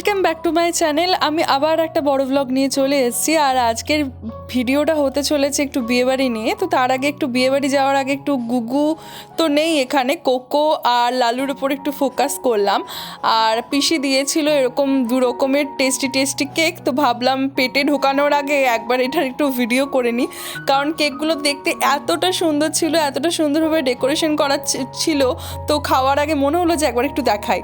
Welcome back to my channel. আমি আবার একটা বড় ব্লগ নিয়ে চলে এসেছি। আর আজকের ভিডিওটা হতে চলেছে একটু বিয়েবাড়ি নিয়ে। তো তার আগে একটু বিয়েবাড়ি যাওয়ার আগে একটু গুগু তো নেই এখানে, কোকো আর লালুর উপর একটু ফোকাস করলাম। আর পিসি দিয়েছিল এরকম দু রকমের টেস্টি টেস্টি কেক, তো ভাবলাম পেটে ঢোকানোর আগে একবার এটার একটু ভিডিও করে নিই। কারণ কেকগুলো দেখতে এতটা সুন্দর ছিল, এতটা সুন্দরভাবে ডেকোরেশন করা ছিল, তো খাওয়ার আগে মনে হলো যে একবার একটু দেখাই।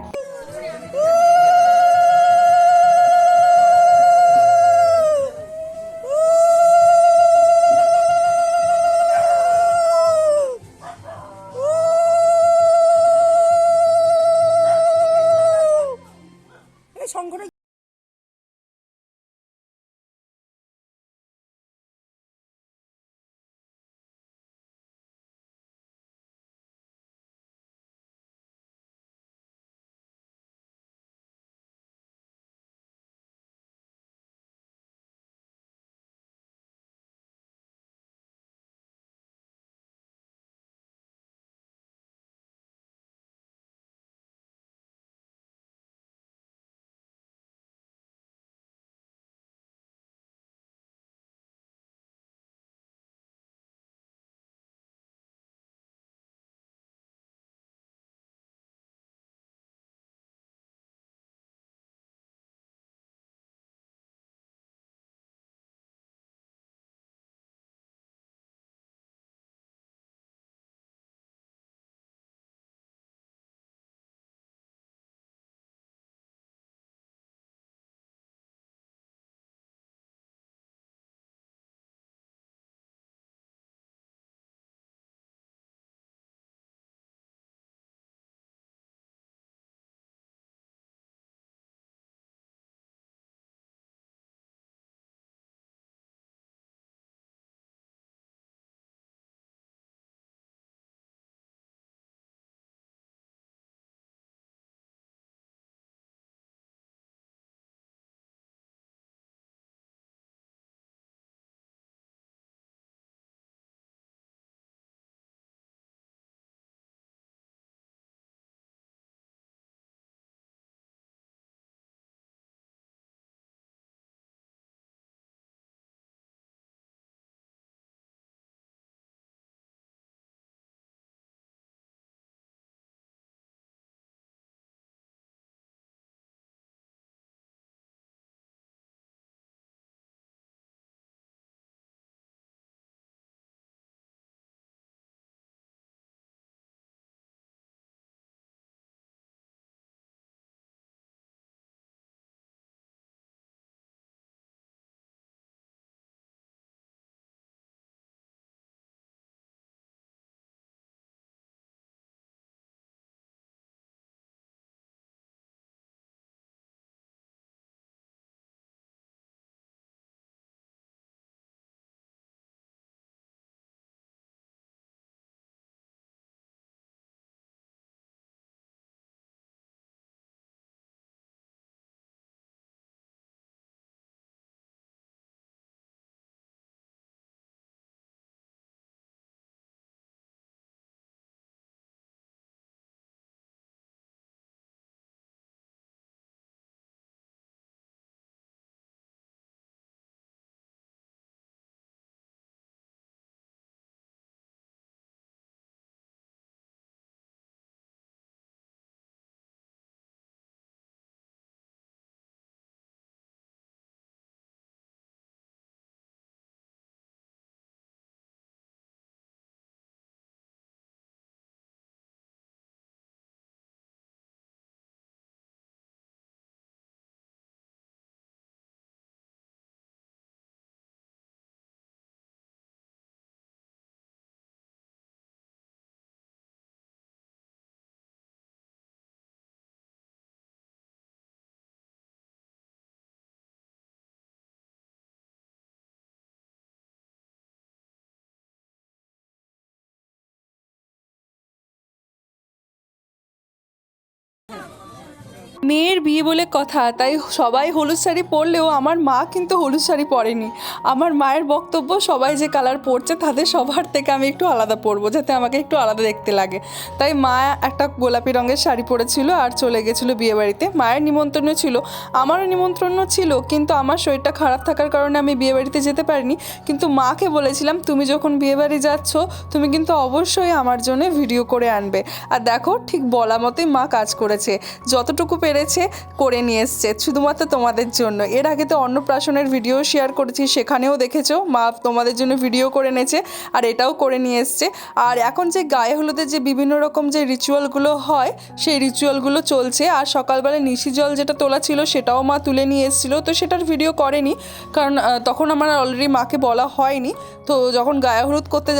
মেয়ের বিয়ে বলে কথা, তাই সবাই হলুদ শাড়ি পরলেও আমার মা কিন্তু হলুদ শাড়ি পরেনি। আমার মায়ের বক্তব্য সবাই যে কালার পরছে তাদের সবার থেকে আমি একটু আলাদা পরবো, যাতে আমাকে একটু আলাদা দেখতে লাগে। তাই মা একটা গোলাপি রঙের শাড়ি পরেছিল আর চলে গেছিলো বিয়েবাড়িতে। মায়ের নিমন্ত্রণও ছিল, আমারও নিমন্ত্রণও ছিল, কিন্তু আমার শরীরটা খারাপ থাকার কারণে আমি বিয়েবাড়িতে যেতে পারিনি। কিন্তু মাকে বলেছিলাম তুমি যখন বিয়েবাড়ি যাচ্ছ তুমি কিন্তু অবশ্যই আমার জন্য ভিডিও করে আনবে। আর দেখো ঠিক বলা মতোই মা কাজ করেছে, যতটুকু পেরেছে করে নিয়ে এসছে শুধুমাত্র তোমাদের জন্য। এর আগে তো অন্নপ্রাশনের ভিডিও শেয়ার করেছি, সেখানেও দেখেছো মা তোমাদের জন্য ভিডিও করে এনেছে আর এটাও করে নিয়ে এসছে। আর এখন যে গায়ে হলুদের যে বিভিন্ন রকম যে রিচুয়ালগুলো হয় সেই রিচুয়ালগুলো চলছে। আর সকালবেলায় নিশি জল যেটা তোলা ছিল সেটাও মা তুলে নিয়ে এসেছিলো, তো সেটার ভিডিও করেনি কারণ তখন আমার অলরেডি মাকে বলা হয়নি। তো যখন গায়ে হলুদ করতে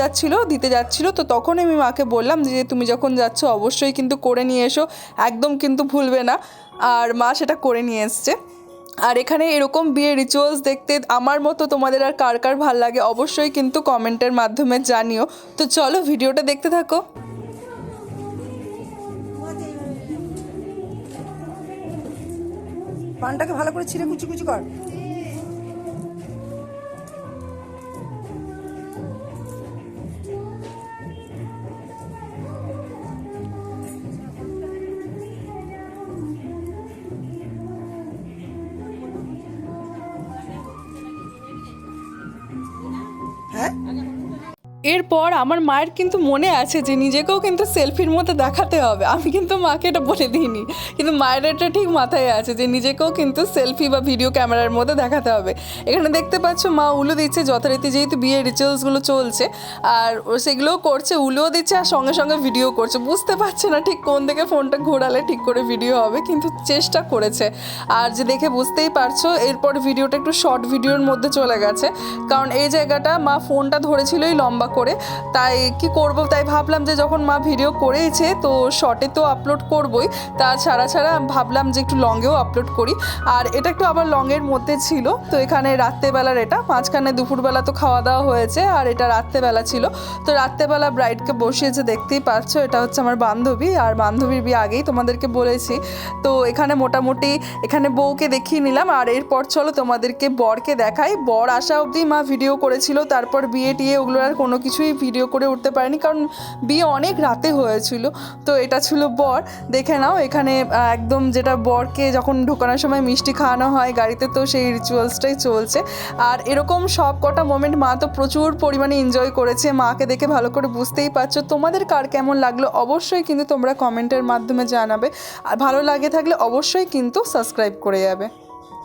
দিতে যাচ্ছিলো তো তখন আমি মাকে বললাম যে তুমি যখন যাচ্ছ অবশ্যই কিন্তু করে নিয়ে এসো, একদম কিন্তু ভুলবে না। আর মা সেটা করে নিয়ে এসছে। আর এখানে এরকম বিয়ের রিচুয়ালস দেখতে আমার মতো তোমাদের আর কার কার ভাল লাগে অবশ্যই কিন্তু কমেন্টের মাধ্যমে জানিও। তো চলো ভিডিওটা দেখতে থাকো। পানটাকে ভালো করে ছিঁড়ে কুচি কুচি কর। হ্যাঁ, এরপর আমার মায়ের কিন্তু মনে আছে যে নিজেকেও কিন্তু সেলফির মধ্যে দেখাতে হবে। আমি কিন্তু মাকে এটা বলে দিইনি, কিন্তু মায়ের এটা ঠিক মাথায় আছে যে নিজেকেও কিন্তু সেলফি বা ভিডিও ক্যামেরার মধ্যে দেখাতে হবে। এখানে দেখতে পাচ্ছ মা উলু দিচ্ছে যথারীতি, যেহেতু বিয়ের রিচুয়ালসগুলো চলছে আর সেগুলোও করছে, উলুও দিচ্ছে আর সঙ্গে সঙ্গে ভিডিও করছে। বুঝতে পারছে না ঠিক কোন দিকে ফোনটা ঘোরালে ঠিক করে ভিডিও হবে, কিন্তু চেষ্টা করেছে। আর যে দেখে বুঝতেই পারছো এরপর ভিডিওটা একটু শর্ট ভিডিওর মধ্যে চলে গেছে, কারণ এই জায়গাটা মা ফোনটা ধরেছিলই লম্বা করে, তাই কি করব, তাই ভাবলাম যে যখন মা ভিডিও করেছে তো শর্টে তো আপলোড করবই, তা ছাড়া ভাবলাম যে একটু লংয়েও আপলোড করি। আর এটা একটু আবার লংয়ের মধ্যে ছিল। তো এখানে রাত্রেবেলার, এটা মাঝখানে দুপুরবেলা তো খাওয়া দাওয়া হয়েছে আর এটা রাত্রেবেলা ছিল। তো রাত্রেবেলা ব্রাইডকে বসিয়েছে, দেখতেই পাচ্ছ এটা হচ্ছে আমার বান্ধবী। আর বান্ধবীর বিয়ে আগেই তোমাদেরকে বলেছি। তো এখানে মোটামুটি এখানে বউকে দেখিয়ে নিলাম। আর এরপর চলো তোমাদেরকে বরকে দেখাই। বর আসা অবধি মা ভিডিও করেছিল, তারপর বিয়ে টিয়ে ওগুলো আর কোনো কিছুই ভিডিও করে উঠতে পারেনি কারণ বিয়ে অনেক রাতে হয়েছিল। তো এটা ছিল বর, দেখে নাও। এখানে একদম যেটা বরকে যখন ঢোকানোর সময় মিষ্টি খাওয়ানো হয় গাড়িতে, তো সেই রিচুয়ালসটাই চলছে। আর এরকম সব কটা মোমেন্ট মা তো প্রচুর পরিমাণে এনজয় করেছে, মাকে দেখে ভালো করে বুঝতেই পারছো। তোমাদের কার কেমন লাগলো অবশ্যই কিন্তু তোমরা কমেন্টের মাধ্যমে জানাবে। আর ভালো লাগে থাকলে অবশ্যই কিন্তু সাবস্ক্রাইব করে যাবে।